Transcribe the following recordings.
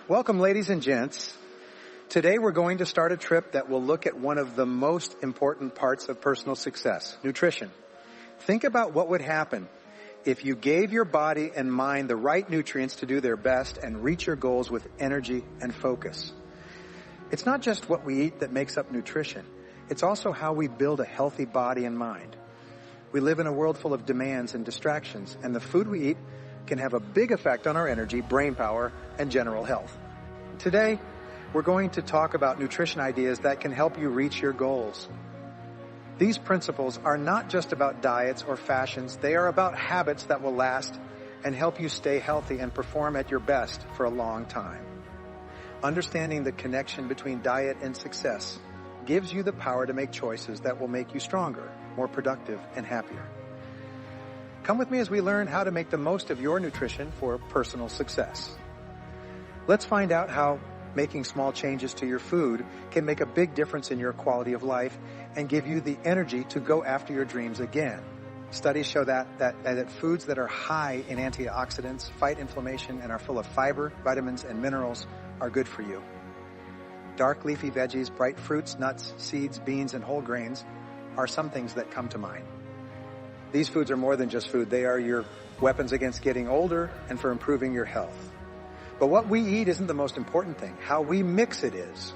Welcome, ladies and gents. Today we're going to start a trip that will look at one of the most important parts of personal success, nutrition. Think about what would happen if you gave your body and mind the right nutrients to do their best and reach your goals with energy and focus. It's not just what we eat that makes up nutrition. It's also how we build a healthy body and mind. We live in a world full of demands and distractions, and the food we eat can have a big effect on our energy, brain power, and general health. Today, we're going to talk about nutrition ideas that can help you reach your goals. These principles are not just about diets or fashions. They are about habits that will last and help you stay healthy and perform at your best for a long time. Understanding the connection between diet and success gives you the power to make choices that will make you stronger, more productive, and happier. Come with me as we learn how to make the most of your nutrition for personal success. Let's find out how making small changes to your food can make a big difference in your quality of life and give you the energy to go after your dreams again. Studies show that foods that are high in antioxidants, fight inflammation, and are full of fiber, vitamins, and minerals are good for you. Dark leafy veggies, bright fruits, nuts, seeds, beans, and whole grains are some things that come to mind. These foods are more than just food. They are your weapons against getting older and for improving your health. But what we eat isn't the most important thing. How we mix it is.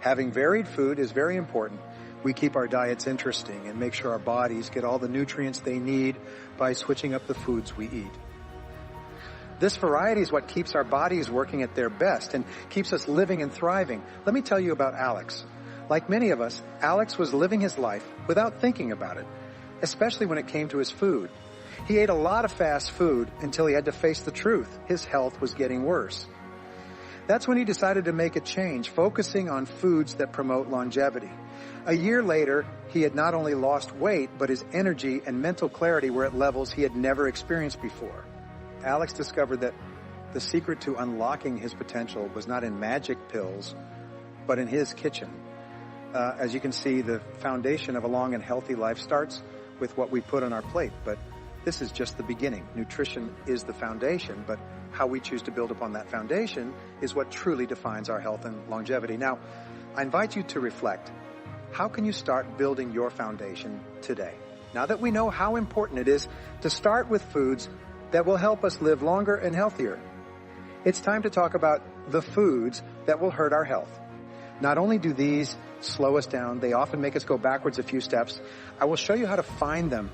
Having varied food is very important. We keep our diets interesting and make sure our bodies get all the nutrients they need by switching up the foods we eat. This variety is what keeps our bodies working at their best and keeps us living and thriving. Let me tell you about Alex. Like many of us, Alex was living his life without thinking about it, especially when it came to his food. He ate a lot of fast food until he had to face the truth. His health was getting worse. That's when he decided to make a change, focusing on foods that promote longevity. A year later, he had not only lost weight, but his energy and mental clarity were at levels he had never experienced before. Alex discovered that the secret to unlocking his potential was not in magic pills, but in his kitchen. As you can see, the foundation of a long and healthy life starts with what we put on our plate, but this is just the beginning. Nutrition is the foundation, but how we choose to build upon that foundation is what truly defines our health and longevity. Now, I invite you to reflect. How can you start building your foundation today? Now that we know how important it is to start with foods that will help us live longer and healthier, it's time to talk about the foods that will hurt our health. Not only do these slow us down, they often make us go backwards a few steps. I will show you how to find them,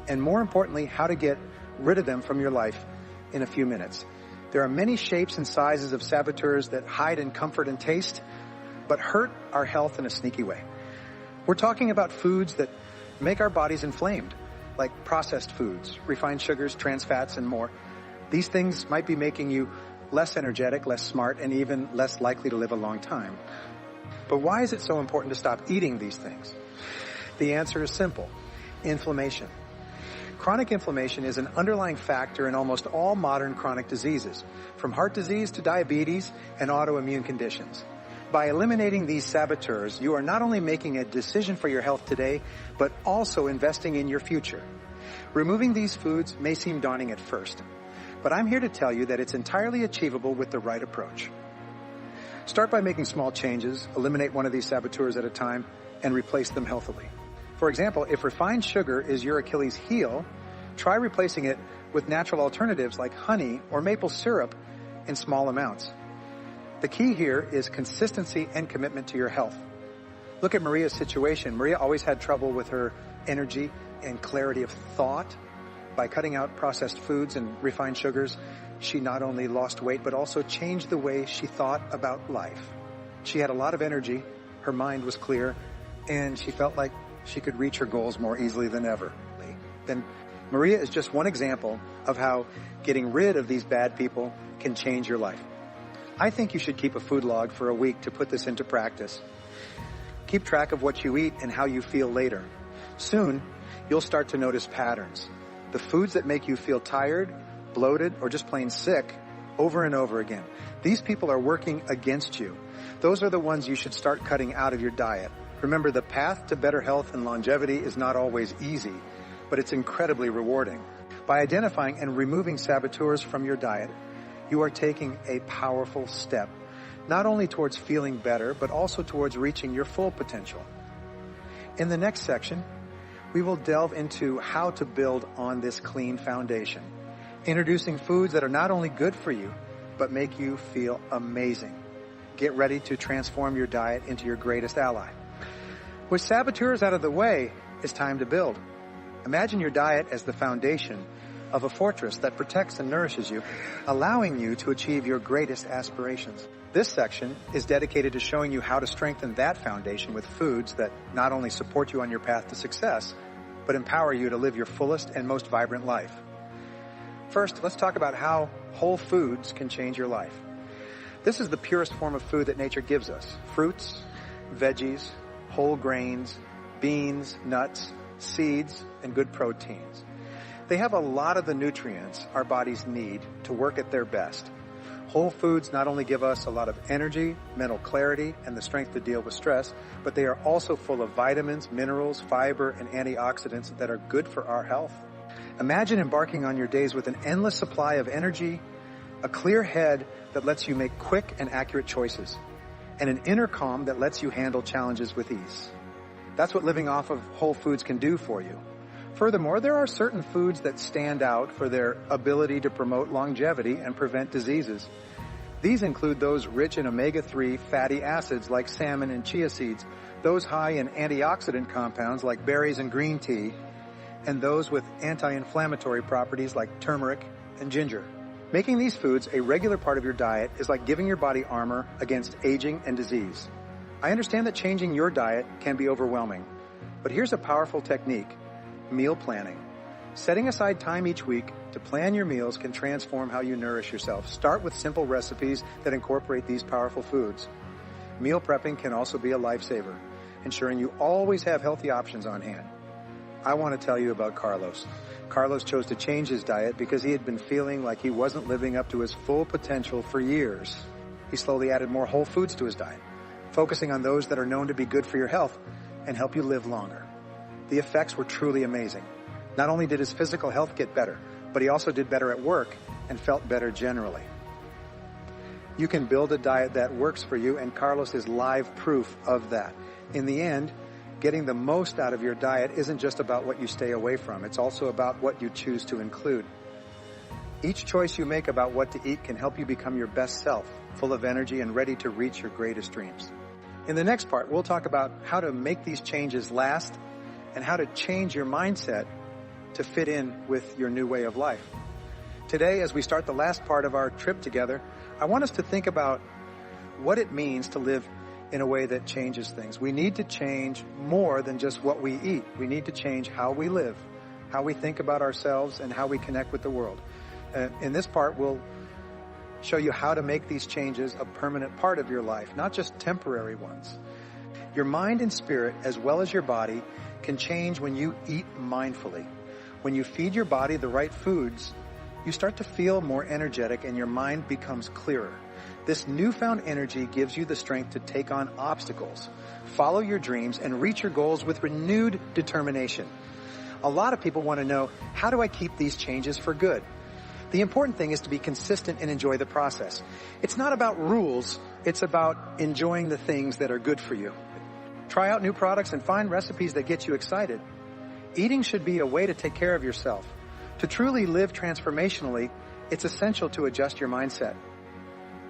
and more importantly, how to get rid of them from your life in a few minutes. There are many shapes and sizes of saboteurs that hide in comfort and taste, but hurt our health in a sneaky way. We're talking about foods that make our bodies inflamed, like processed foods, refined sugars, trans fats, and more. These things might be making you less energetic, less smart, and even less likely to live a long time. But why is it so important to stop eating these things? The answer is simple: inflammation. Chronic inflammation is an underlying factor in almost all modern chronic diseases, from heart disease to diabetes and autoimmune conditions. By eliminating these saboteurs, you are not only making a decision for your health today, but also investing in your future. Removing these foods may seem daunting at first, but I'm here to tell you that it's entirely achievable with the right approach. Start by making small changes, eliminate one of these saboteurs at a time, and replace them healthily. For example, if refined sugar is your Achilles heel, try replacing it with natural alternatives like honey or maple syrup in small amounts. The key here is consistency and commitment to your health. Look at Maria's situation. Maria always had trouble with her energy and clarity of thought. By cutting out processed foods and refined sugars, she not only lost weight, but also changed the way she thought about life. She had a lot of energy, her mind was clear, and she felt like she could reach her goals more easily than ever. Then Maria is just one example of how getting rid of these bad people can change your life. I think you should keep a food log for a week to put this into practice. Keep track of what you eat and how you feel later. Soon, you'll start to notice patterns. The foods that make you feel tired, bloated, or just plain sick over and over again. These people are working against you. Those are the ones you should start cutting out of your diet. Remember, the path to better health and longevity is not always easy, but it's incredibly rewarding. By identifying and removing saboteurs from your diet, you are taking a powerful step, not only towards feeling better, but also towards reaching your full potential. In the next section, we will delve into how to build on this clean foundation, introducing foods that are not only good for you, but make you feel amazing. Get ready to transform your diet into your greatest ally. With saboteurs out of the way, it's time to build. Imagine your diet as the foundation of a fortress that protects and nourishes you, allowing you to achieve your greatest aspirations. This section is dedicated to showing you how to strengthen that foundation with foods that not only support you on your path to success, but empower you to live your fullest and most vibrant life. First, let's talk about how whole foods can change your life. This is the purest form of food that nature gives us. Fruits, veggies, whole grains, beans, nuts, seeds, and good proteins. They have a lot of the nutrients our bodies need to work at their best. Whole foods not only give us a lot of energy, mental clarity, and the strength to deal with stress, but they are also full of vitamins, minerals, fiber, and antioxidants that are good for our health. Imagine embarking on your days with an endless supply of energy, a clear head that lets you make quick and accurate choices, and an inner calm that lets you handle challenges with ease. That's what living off of whole foods can do for you. Furthermore, there are certain foods that stand out for their ability to promote longevity and prevent diseases. These include those rich in omega-3 fatty acids like salmon and chia seeds, those high in antioxidant compounds like berries and green tea, and those with anti-inflammatory properties like turmeric and ginger. Making these foods a regular part of your diet is like giving your body armor against aging and disease. I understand that changing your diet can be overwhelming, but here's a powerful technique: meal planning. Setting aside time each week to plan your meals can transform how you nourish yourself. Start with simple recipes that incorporate these powerful foods. Meal prepping can also be a lifesaver, ensuring you always have healthy options on hand. I want to tell you about Carlos. Carlos chose to change his diet because he had been feeling like he wasn't living up to his full potential for years. He slowly added more whole foods to his diet, focusing on those that are known to be good for your health and help you live longer. The effects were truly amazing. Not only did his physical health get better, but he also did better at work and felt better generally. You can build a diet that works for you, and Carlos is live proof of that. In the end, getting the most out of your diet isn't just about what you stay away from. It's also about what you choose to include. Each choice you make about what to eat can help you become your best self, full of energy and ready to reach your greatest dreams. In the next part, we'll talk about how to make these changes last and how to change your mindset to fit in with your new way of life. Today, as we start the last part of our trip together, I want us to think about what it means to live in a way that changes things. We need to change more than just what we eat. We need to change how we live, how we think about ourselves, and how we connect with the world. In this part, we'll show you how to make these changes a permanent part of your life, not just temporary ones. Your mind and spirit, as well as your body, can change when you eat mindfully. When you feed your body the right foods, you start to feel more energetic and your mind becomes clearer. This newfound energy gives you the strength to take on obstacles, follow your dreams, and reach your goals with renewed determination. A lot of people want to know, how do I keep these changes for good? The important thing is to be consistent and enjoy the process. It's not about rules, it's about enjoying the things that are good for you. Try out new products and find recipes that get you excited. Eating should be a way to take care of yourself. To truly live transformationally, it's essential to adjust your mindset.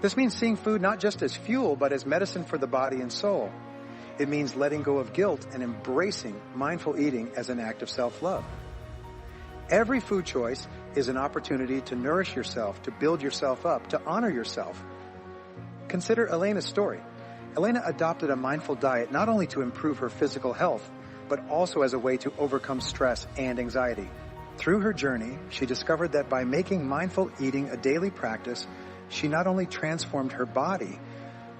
This means seeing food not just as fuel, but as medicine for the body and soul. It means letting go of guilt and embracing mindful eating as an act of self-love. Every food choice is an opportunity to nourish yourself, to build yourself up, to honor yourself. Consider Elena's story. Elena adopted a mindful diet not only to improve her physical health, but also as a way to overcome stress and anxiety. Through her journey, she discovered that by making mindful eating a daily practice, she not only transformed her body,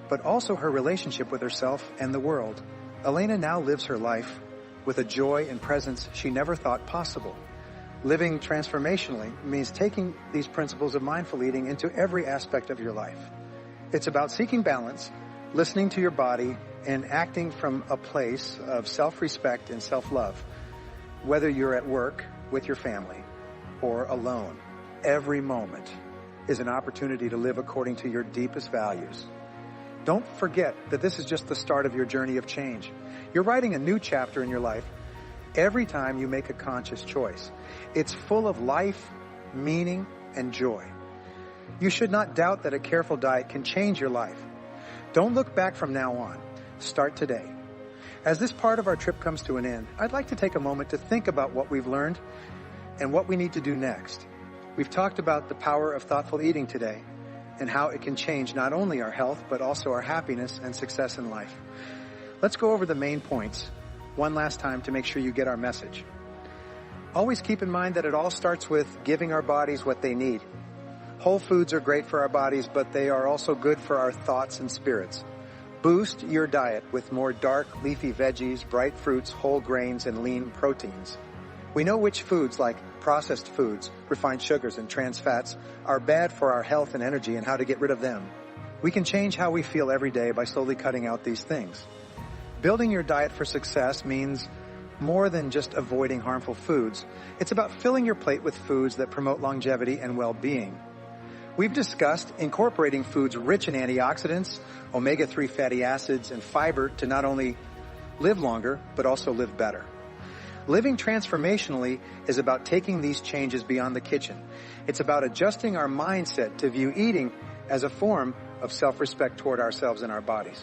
but also her relationship with herself and the world. Elena now lives her life with a joy and presence she never thought possible. Living transformationally means taking these principles of mindful eating into every aspect of your life. It's about seeking balance, listening to your body, and acting from a place of self-respect and self-love, whether you're at work, with your family, or alone. Every moment is an opportunity to live according to your deepest values. Don't forget that this is just the start of your journey of change. You're writing a new chapter in your life every time you make a conscious choice. It's full of life, meaning, and joy. You should not doubt that a careful diet can change your life. Don't look back from now on. Start today. As this part of our trip comes to an end, I'd like to take a moment to think about what we've learned and what we need to do next. We've talked about the power of thoughtful eating today and how it can change not only our health, but also our happiness and success in life. Let's go over the main points one last time to make sure you get our message. Always keep in mind that it all starts with giving our bodies what they need. Whole foods are great for our bodies, but they are also good for our thoughts and spirits. Boost your diet with more dark, leafy veggies, bright fruits, whole grains, and lean proteins. We know which foods, like processed foods, refined sugars, and trans fats, are bad for our health and energy and how to get rid of them. We can change how we feel every day by slowly cutting out these things. Building your diet for success means more than just avoiding harmful foods. It's about filling your plate with foods that promote longevity and well-being. We've discussed incorporating foods rich in antioxidants, omega-3 fatty acids, and fiber to not only live longer, but also live better. Living transformationally is about taking these changes beyond the kitchen. It's about adjusting our mindset to view eating as a form of self-respect toward ourselves and our bodies.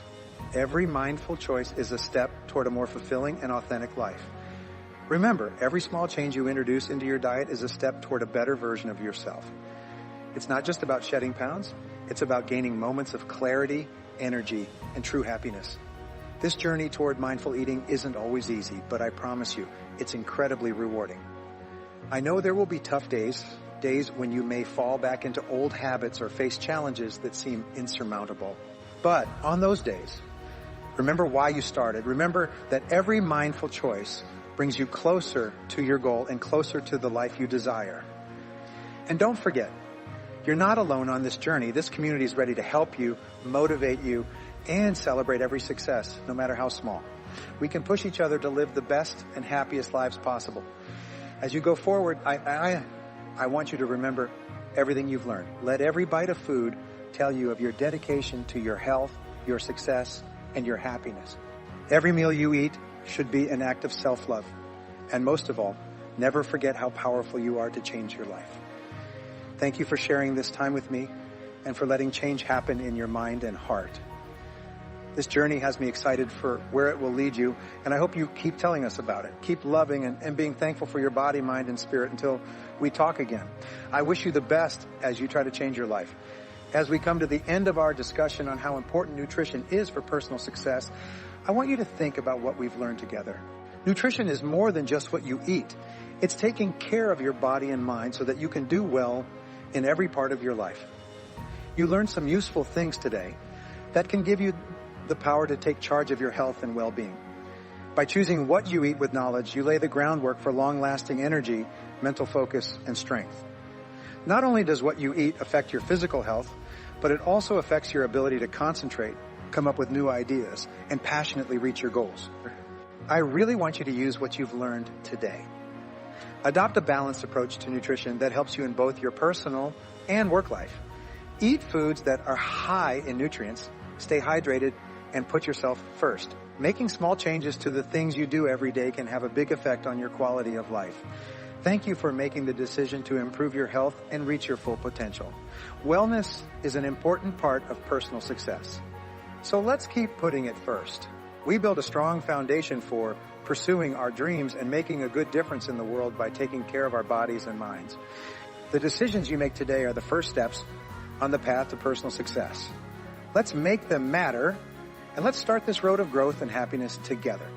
Every mindful choice is a step toward a more fulfilling and authentic life. Remember, every small change you introduce into your diet is a step toward a better version of yourself. It's not just about shedding pounds. It's about gaining moments of clarity, energy, and true happiness. This journey toward mindful eating isn't always easy, but I promise you, it's incredibly rewarding. I know there will be tough days when you may fall back into old habits or face challenges that seem insurmountable. But on those days, remember why you started. Remember that every mindful choice brings you closer to your goal and closer to the life you desire. And don't forget, you're not alone on this journey. This community is ready to help you, motivate you, and celebrate every success, no matter how small. We can push each other to live the best and happiest lives possible. As you go forward, I want you to remember everything you've learned. Let every bite of food tell you of your dedication to your health, your success, and your happiness. Every meal you eat should be an act of self-love. And most of all, never forget how powerful you are to change your life. Thank you for sharing this time with me and for letting change happen in your mind and heart. This journey has me excited for where it will lead you, and I hope you keep telling us about it. Keep loving and being thankful for your body, mind, and spirit until we talk again. I wish you the best as you try to change your life. As we come to the end of our discussion on how important nutrition is for personal success, I want you to think about what we've learned together. Nutrition is more than just what you eat. It's taking care of your body and mind so that you can do well in every part of your life. You learned some useful things today that can give you the power to take charge of your health and well-being. By choosing what you eat with knowledge, you lay the groundwork for long-lasting energy, mental focus, and strength. Not only does what you eat affect your physical health, but it also affects your ability to concentrate, come up with new ideas, and passionately reach your goals. I really want you to use what you've learned today. Adopt a balanced approach to nutrition that helps you in both your personal and work life. Eat foods that are high in nutrients, stay hydrated, and put yourself first. Making small changes to the things you do every day can have a big effect on your quality of life. Thank you for making the decision to improve your health and reach your full potential. Wellness is an important part of personal success. So let's keep putting it first. We build a strong foundation for pursuing our dreams and making a good difference in the world by taking care of our bodies and minds. The decisions you make today are the first steps on the path to personal success. Let's make them matter, and let's start this road of growth and happiness together.